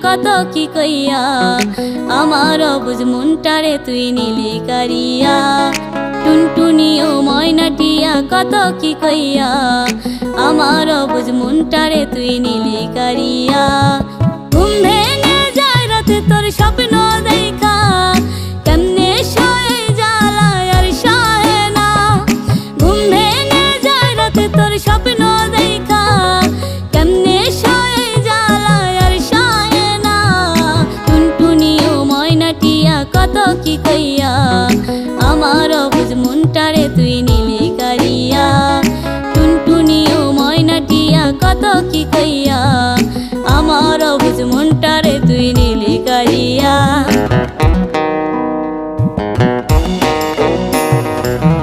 কত কি কইয়া আমার অবুঝ মনটারে তুই নিলি কারিয়া টুনটুনি ও ময়নাটিয়া কত কি কইয়া আমার অবুঝ মনটারে তুই নিলি কারিয়া ঘুম ভেঙে যায় রাতে তোর স্বপ্ন দেখা কেমনে শোয়ে জ্বালায় আর সহে না ঘুম ভেঙে যায় রাতে তোর স্বপ্ন দেখা কেমনে শোয়ে জ্বালায় আর সহে না টুনটুনি ও ময়নাটিয়া কত কি কইয়া আমার অবুঝ মনটারে তুই নিলি কারিয়া টুনটুনি ও ময়নাটিয়া কত কি কইয়া